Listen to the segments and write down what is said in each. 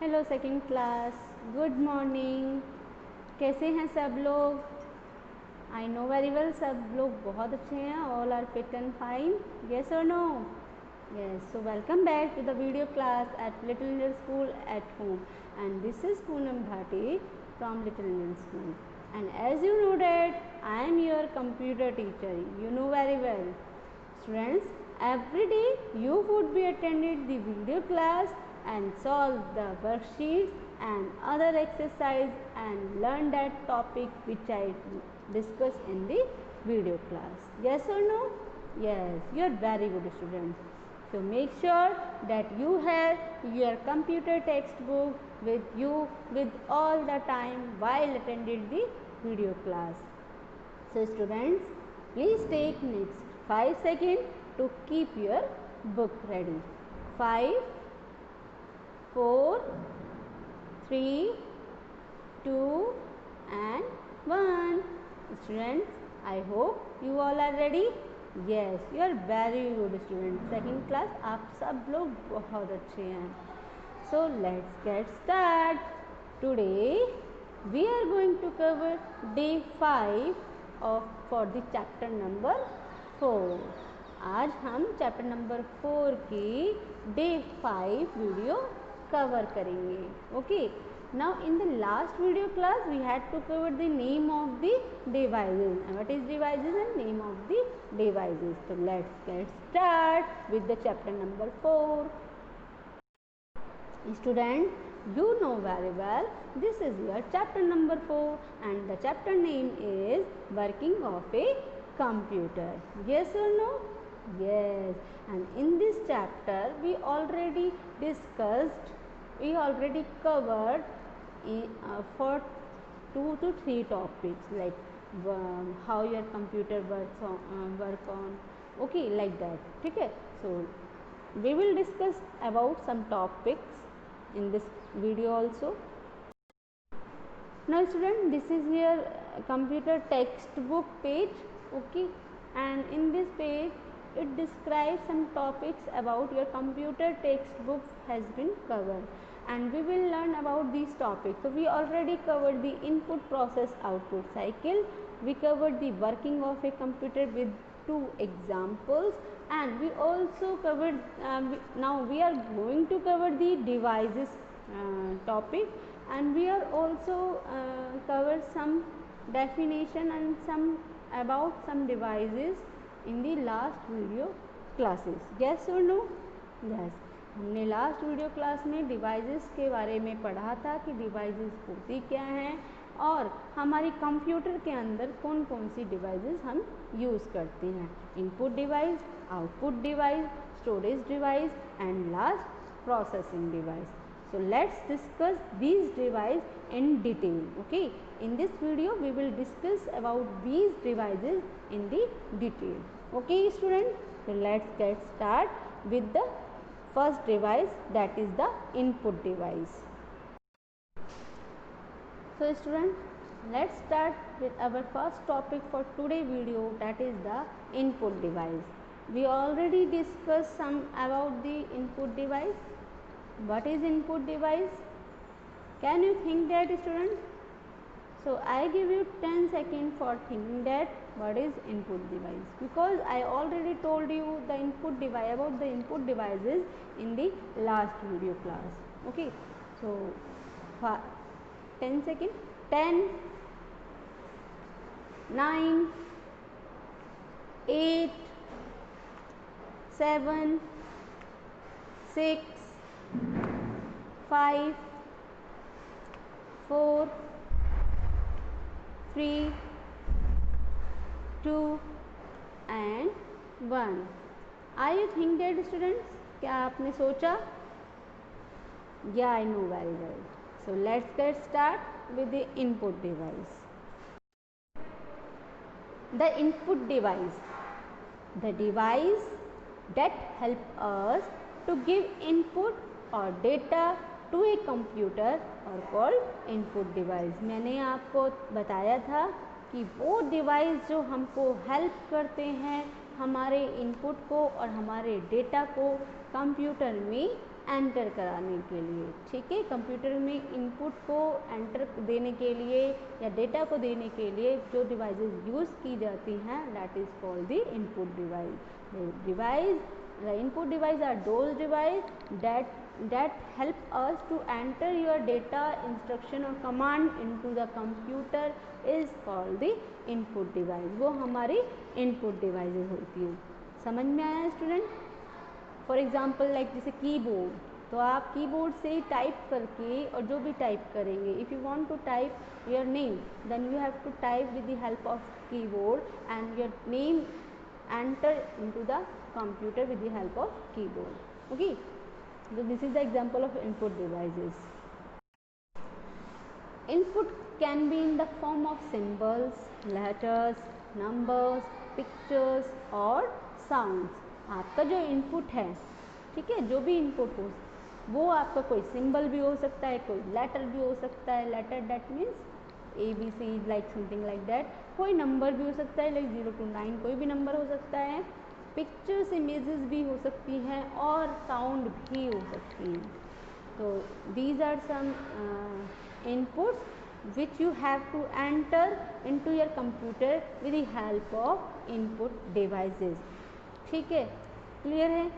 Hello second class, good morning. कैसे हैं सब लोग? आई नो वेरी वेल, सब लोग बहुत अच्छे हैं। All are fit and fine, yes और no? Yes, so welcome back to the video class at Little Indian School at home, and this is Poonam Bhati from Little Indian School. And as you know that I am your computer teacher, you know very well. Students, every day you would be attended the video class and solve the worksheets and other exercise and learn that topic which I discuss in the video class. Yes or no? Yes, you are very good students. So make sure that you have your computer textbook with you with all the time while attending the video class. So students, please take next 5 seconds to keep your book ready. 5, 4, 3, 2 and 1. Students, I hope you all are ready. Yes, you are very good students. Second class, आप सब लोग बहुत अच्छे हैं. So let's get start. Today we are going to cover day 5 for the chapter number 4. आज हम chapter number 4 की day 5 video cover करेंगे. Okay. Now in the last video class we had to cover the name of the devices. What is devices and name of the devices. So let's get start with the chapter number 4. Student, you know very well this is your chapter number 4 and the chapter name is working of a computer. Yes or no? Yes. And in this chapter we already covered for 2 to 3 topics like how your computer work on, okay, like that. Okay, so we will discuss about some topics in this video also. Now student, this is your computer textbook page, okay, and in this page it describes some topics about your computer textbook has been covered, and we will learn about these topics. So we already covered the input process output cycle, we covered the working of a computer with 2 examples, and we also covered now we are going to cover the devices topic, and we are also covered some definition and some about some devices in the last video classes. Yes or no? Yes. हमने last video class में devices के बारे में पढ़ा था कि devices होती क्या हैं और हमारी कंप्यूटर के अंदर कौन कौन सी डिवाइसेस हम यूज़ करते हैं. Input device, output device, storage device and last processing device. So let's discuss these devices in detail. Okay, in this video we will discuss about these devices in the detail. Okay students, so let's get start with the first device, that is the input device. So students, let's start with our first topic for today video, that is the input device. We already discussed some about the input device. What is input device? Can you think that students? So I give you 10 seconds for thinking that what is input device, because I already told you the input device about the input devices in the last video class. Okay, so 10 seconds. 10, 9, 8, 7, 6, 5, 4, 3, 2 and 1. Are you think that students? क्या आपने सोचा? Yeah, I know very well. So let's get start with the input device. The input device, the device that help us to give input or data to a computer are called input device. मैंने आपको बताया था कि वो device जो हमको help करते हैं हमारे इनपुट को और हमारे डेटा को कंप्यूटर में एंटर कराने के लिए। ठीक है, कंप्यूटर में इनपुट को एंटर देने के लिए या डेटा को देने के लिए जो डिवाइसेस यूज़ की जाती हैं that is called the input device. The input device are those devices that help us to enter your data, instruction or command into the computer is called the input device। वो हमारी input devices होती हैं। समझ में आया student? For example like जैसे keyboard, तो आप कीबोर्ड से टाइप करके और जो भी टाइप करेंगे, if you want to type your name then you have to type with the help of keyboard and your name enter into the computer with the help of keyboard. Okay, so this is the example of input devices. Input can be in the form of symbols, letters, numbers, pictures और sounds। आपका जो input है, ठीक है, जो भी input हो वो आपका कोई सिंबल भी हो सकता है, कोई लेटर भी हो सकता है, letter that means ABC like something like that, कोई नंबर भी हो सकता है लाइक 0 to 9 कोई भी नंबर हो सकता है, पिक्चर्स इमेजेस भी हो सकती हैं और साउंड भी हो सकती हैं। तो these are some inputs which you have to enter into your computer with the help of input devices. ठीक है, क्लियर है?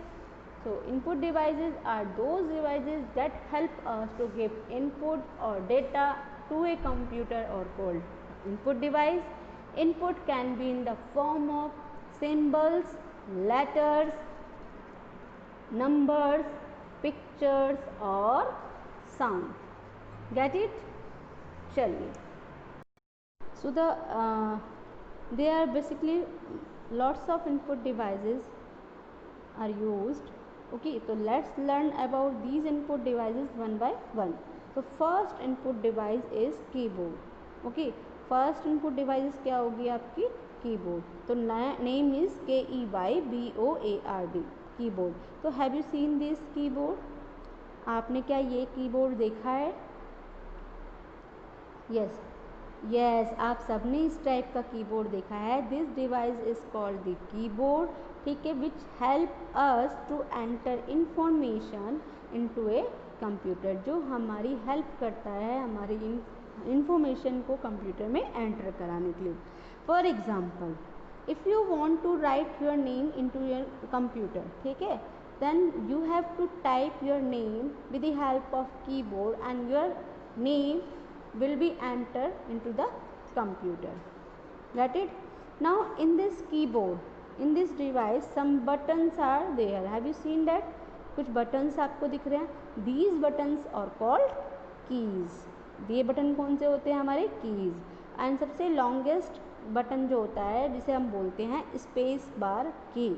So input devices are those devices that help us to give input or data to a computer or called input device. Input can be in the form of symbols, letters, numbers, pictures or sound. Get it? चलिए, so there are basically lots of input devices are used. Okay, so let's learn about these input devices one by one. So first input device is keyboard। Okay, first input device क्या होगी आपकी? Keyboard. तो name is KEYBOARD, keyboard. तो have you seen this keyboard? आपने क्या ये keyboard देखा है? यस यस, आप सबने इस टाइप का कीबोर्ड देखा है। This device is called the keyboard. ठीक है, which help us to enter information into a computer, जो हमारी हेल्प करता है हमारी इंफॉर्मेशन को कंप्यूटर में एंटर कराने के लिए। For example, if you want to write your name into your computer, ठीक है, then you have to type your name with the help of keyboard and your name will be entered into the computer. Got it? Now in this keyboard, in this device, some buttons are there. Have you seen that? कुछ buttons आपको दिख रहे हैं? These buttons are called keys. ये button कौन से होते हैं? हमारे keys. एंड सबसे लॉन्गेस्ट बटन जो होता है जिसे हम बोलते हैं स्पेस बार की।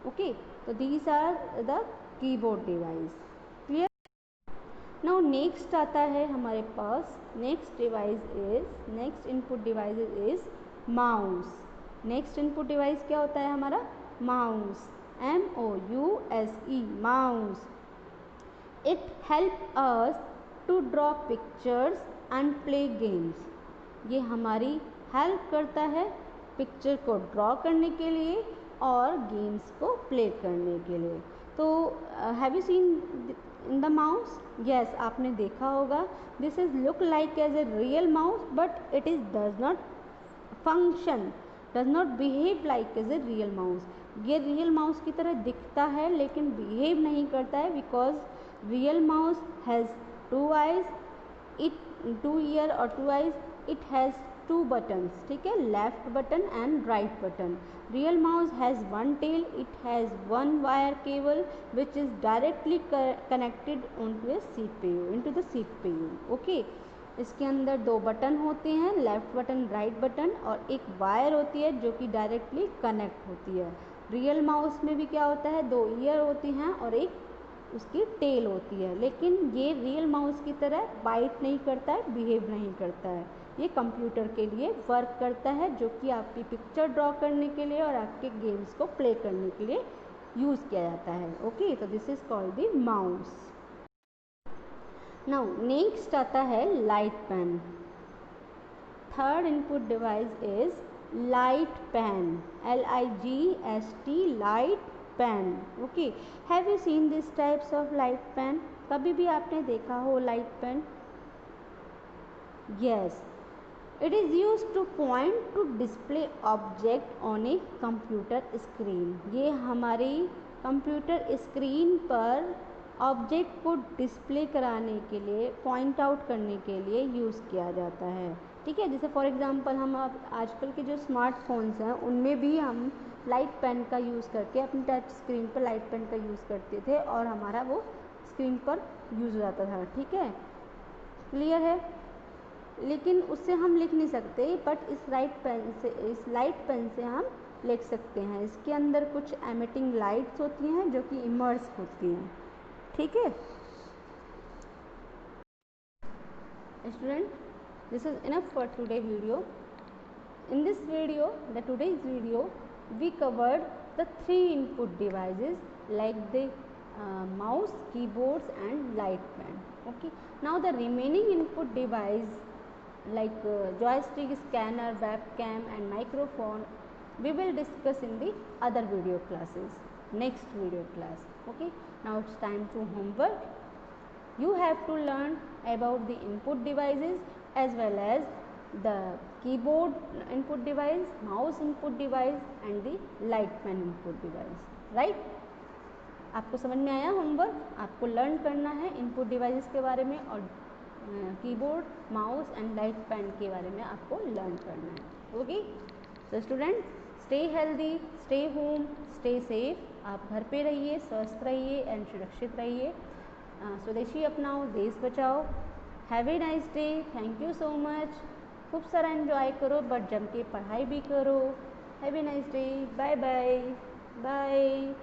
ओके, तो these are the keyboard device. Clear? Now next आता है हमारे पास, next input device is mouse. Next input device क्या होता है हमारा? Mouse, MOUSE, mouse. It help us to draw pictures and play games. ये हमारी हेल्प करता है पिक्चर को ड्रॉ करने के लिए और गेम्स को प्ले करने के लिए। तो have you seen in the mouse? Yes, आपने देखा होगा। This is look like as a real mouse but it is does not function, does not behave like as a real mouse. ये real mouse की तरह दिखता है लेकिन behave नहीं करता है, because real mouse has 2 eyes, two ear और 2 eyes, इट हैज़ 2 buttons, ठीक है, left button and right button. Real mouse has 1 tail, it has 1 wire cable which is directly connected onto a CPU, into the CPU। Okay, इसके अंदर 2 button होते हैं, left button right button, और एक wire होती है जो कि डायरेक्टली कनेक्ट होती है। रियल माउस में भी क्या होता है? 2 ईयर होती हैं और एक उसकी टेल होती है, लेकिन ये रियल माउस की तरह बाइट नहीं करता है, बिहेव नहीं करता है। ये कंप्यूटर के लिए वर्क करता है, जो कि आपकी पिक्चर ड्रॉ करने के लिए और आपके गेम्स को प्ले करने के लिए यूज़ किया जाता है। ओके, तो this is called the mouse. Now next आता है light pen. Third input device is light pen, LIGHT, light pen. Okay, have you seen this types of light pen? कभी भी आपने देखा हो light pen? Yes, it is use to point to display object on a computer screen. ये हमारी computer screen पर object को display कराने के लिए, पॉइंट आउट करने के लिए यूज़ किया जाता है. ठीक है, जैसे फॉर एग्जांपल हम अब आजकल के जो स्मार्टफोन्स हैं उनमें भी हम लाइट पेन का यूज़ करके अपनी टच स्क्रीन पर लाइट पेन का यूज़ करते थे और हमारा वो स्क्रीन पर यूज़ हो जाता था. ठीक है, क्लियर है? लेकिन उससे हम लिख नहीं सकते, बट इस लाइट पेन से हम लिख सकते हैं. इसके अंदर कुछ एमिटिंग लाइट्स होती हैं जो कि इमर्स होती हैं. ठीक है student, this is enough for today video. In this video, today's video, we covered the 3 input devices like the mouse, keyboards and light pen. Okay, now the remaining input device like joystick, scanner, webcam and microphone we will discuss in the other video classes, next video class. Okay, now it's time to homework. You have to learn about the input devices as well as the keyboard input device, mouse input device and the light pen input device. Right? आपको समझ में आया homework? आपको learn करना है input devices के बारे में और keyboard, mouse and light pen के बारे में आपको लर्न करना है. Okay, so student, stay healthy, stay home, stay safe. आप घर पे रहिए, स्वस्थ रहिए एंड सुरक्षित रहिए. स्वदेशी अपनाओ, देश बचाओ. Have a nice day. Thank you so much. खूब सारा एंजॉय करो, बट जम के पढ़ाई भी करो. Have a nice day. Bye bye. Bye.